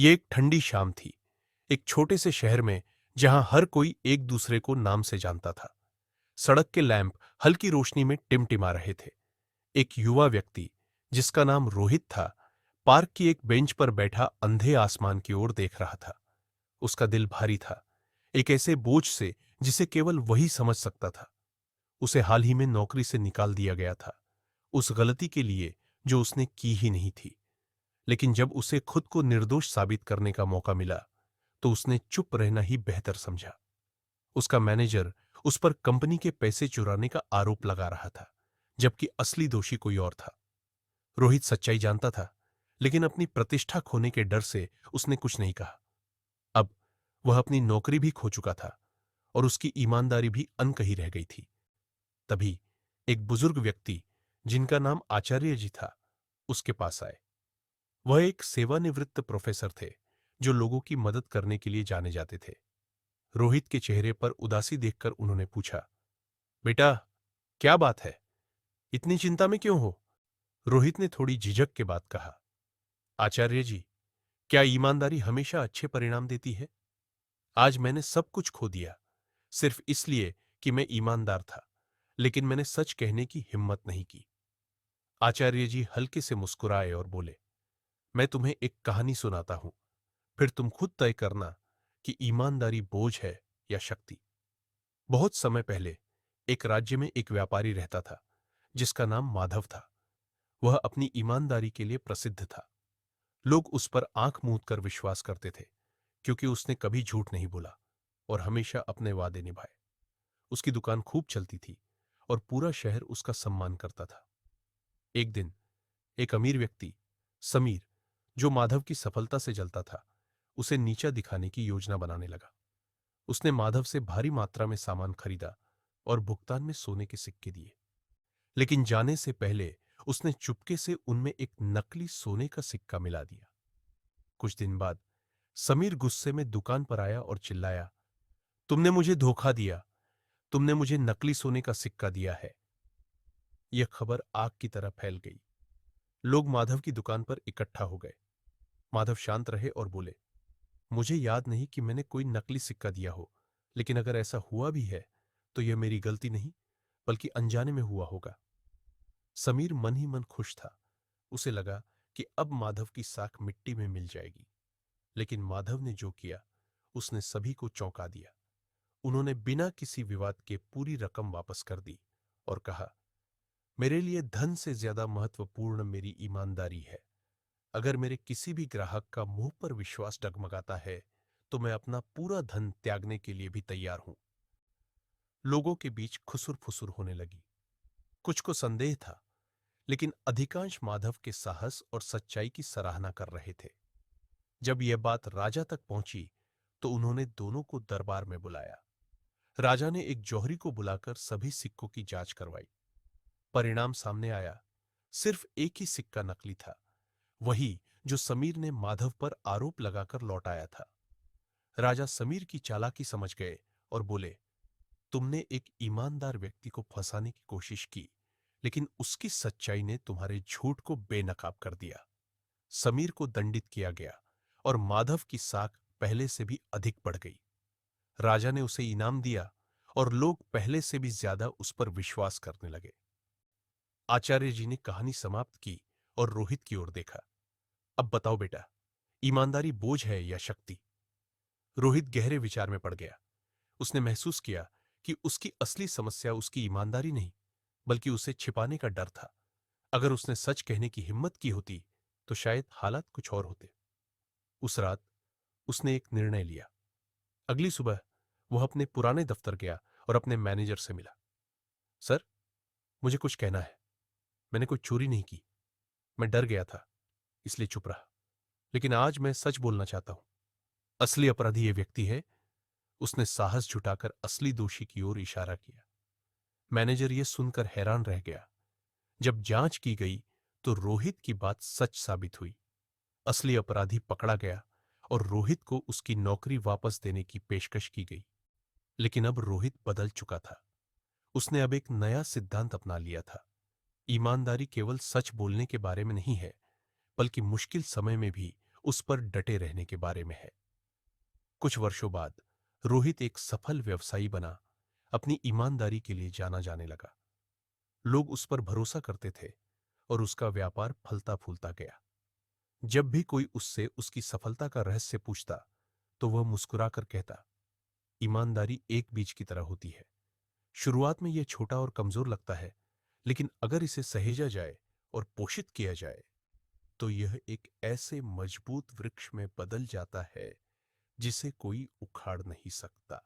ये एक ठंडी शाम थी, एक छोटे से शहर में जहां हर कोई एक दूसरे को नाम से जानता था। सड़क के लैंप हल्की रोशनी में टिमटिमा रहे थे। एक युवा व्यक्ति, जिसका नाम रोहित था, पार्क की एक बेंच पर बैठा अंधे आसमान की ओर देख रहा था। उसका दिल भारी था, एक ऐसे बोझ से जिसे केवल वही समझ सकता था। उसे हाल ही में नौकरी से निकाल दिया गया था, उस गलती के लिए जो उसने की ही नहीं थी। लेकिन जब उसे खुद को निर्दोष साबित करने का मौका मिला, तो उसने चुप रहना ही बेहतर समझा। उसका मैनेजर उस पर कंपनी के पैसे चुराने का आरोप लगा रहा था, जबकि असली दोषी कोई और था। रोहित सच्चाई जानता था, लेकिन अपनी प्रतिष्ठा खोने के डर से उसने कुछ नहीं कहा। अब वह अपनी नौकरी भी खो चुका था और उसकी ईमानदारी भी अनकही रह गई थी। तभी एक बुजुर्ग व्यक्ति, जिनका नाम आचार्य जी था, उसके पास आए। वह एक सेवानिवृत्त प्रोफेसर थे, जो लोगों की मदद करने के लिए जाने जाते थे। रोहित के चेहरे पर उदासी देखकर उन्होंने पूछा, बेटा, क्या बात है? इतनी चिंता में क्यों हो? रोहित ने थोड़ी झिझक के बाद कहा, आचार्य जी, क्या ईमानदारी हमेशा अच्छे परिणाम देती है? आज मैंने सब कुछ खो दिया, सिर्फ इसलिए कि मैं ईमानदार था, लेकिन मैंने सच कहने की हिम्मत नहीं की। आचार्य जी हल्के से मुस्कुराए और बोले, मैं तुम्हें एक कहानी सुनाता हूं, फिर तुम खुद तय करना कि ईमानदारी बोझ है या शक्ति। बहुत समय पहले एक राज्य में एक व्यापारी रहता था, जिसका नाम माधव था। वह अपनी ईमानदारी के लिए प्रसिद्ध था। लोग उस पर आंख मूंद कर विश्वास करते थे, क्योंकि उसने कभी झूठ नहीं बोला और हमेशा अपने वादे निभाए। उसकी दुकान खूब चलती थी और पूरा शहर उसका सम्मान करता था। एक दिन एक अमीर व्यक्ति, समीर, जो माधव की सफलता से जलता था, उसे नीचा दिखाने की योजना बनाने लगा। उसने माधव से भारी मात्रा में सामान खरीदा और भुगतान में सोने के सिक्के दिए। लेकिन जाने से पहले उसने चुपके से उनमें एक नकली सोने का सिक्का मिला दिया। कुछ दिन बाद समीर गुस्से में दुकान पर आया और चिल्लाया, तुमने मुझे धोखा दिया, तुमने मुझे नकली सोने का सिक्का दिया है। यह खबर आग की तरह फैल गई। लोग माधव की दुकान पर इकट्ठा हो गए। माधव शांत रहे और बोले, मुझे याद नहीं कि मैंने कोई नकली सिक्का दिया हो, लेकिन अगर ऐसा हुआ भी है तो यह मेरी गलती नहीं, बल्कि अनजाने में हुआ होगा। समीर मन ही मन खुश था। उसे लगा कि अब माधव की साख मिट्टी में मिल जाएगी। लेकिन माधव ने जो किया, उसने सभी को चौंका दिया। उन्होंने बिना किसी विवाद के पूरी रकम वापस कर दी और कहा, मेरे लिए धन से ज्यादा महत्वपूर्ण मेरी ईमानदारी है। अगर मेरे किसी भी ग्राहक का मुंह पर विश्वास डगमगाता है, तो मैं अपना पूरा धन त्यागने के लिए भी तैयार हूं। लोगों के बीच खुसुर फुसुर होने लगी। कुछ को संदेह था, लेकिन अधिकांश माधव के साहस और सच्चाई की सराहना कर रहे थे। जब यह बात राजा तक पहुंची, तो उन्होंने दोनों को दरबार में बुलाया। राजा ने एक जौहरी को बुलाकर सभी सिक्कों की जांच करवाई। परिणाम सामने आया। सिर्फ एक ही सिक्का नकली था, वही जो समीर ने माधव पर आरोप लगाकर लौटाया था। राजा समीर की चालाकी समझ गए और बोले, तुमने एक ईमानदार व्यक्ति को फंसाने की कोशिश की, लेकिन उसकी सच्चाई ने तुम्हारे झूठ को बेनकाब कर दिया। समीर को दंडित किया गया और माधव की साख पहले से भी अधिक बढ़ गई। राजा ने उसे इनाम दिया और लोग पहले से भी ज्यादा उस पर विश्वास करने लगे। आचार्य जी ने कहानी समाप्त की और रोहित की ओर देखा। अब बताओ बेटा, ईमानदारी बोझ है या शक्ति? रोहित गहरे विचार में पड़ गया। उसने महसूस किया कि उसकी असली समस्या उसकी ईमानदारी नहीं, बल्कि उसे छिपाने का डर था। अगर उसने सच कहने की हिम्मत की होती, तो शायद हालात कुछ और होते। उस रात उसने एक निर्णय लिया। अगली सुबह वह अपने पुराने दफ्तर गया और अपने मैनेजर से मिला। सर, मुझे कुछ कहना है। मैंने कोई चोरी नहीं की। मैं डर गया था, इसलिए चुप रहा। लेकिन आज मैं सच बोलना चाहता हूं। असली अपराधी यह व्यक्ति है। उसने साहस जुटाकर असली दोषी की ओर इशारा किया। मैनेजर यह सुनकर हैरान रह गया। जब जांच की गई, तो रोहित की बात सच साबित हुई। असली अपराधी पकड़ा गया और रोहित को उसकी नौकरी वापस देने की पेशकश की गई। लेकिन अब रोहित बदल चुका था। उसने अब एक नया सिद्धांत अपना लिया था। ईमानदारी केवल सच बोलने के बारे में नहीं है, बल्कि मुश्किल समय में भी उस पर डटे रहने के बारे में है। कुछ वर्षों बाद रोहित एक सफल व्यवसायी बना, अपनी ईमानदारी के लिए जाना जाने लगा। लोग उस पर भरोसा करते थे और उसका व्यापार फलता फूलता गया। जब भी कोई उससे उसकी सफलता का रहस्य पूछता तो वह मुस्कुराकर कहता, ईमानदारी एक बीज की तरह होती है। शुरुआत में यह छोटा और कमजोर लगता है, लेकिन अगर इसे सहेजा जाए और पोषित किया जाए तो यह एक ऐसे मजबूत वृक्ष में बदल जाता है जिसे कोई उखाड़ नहीं सकता।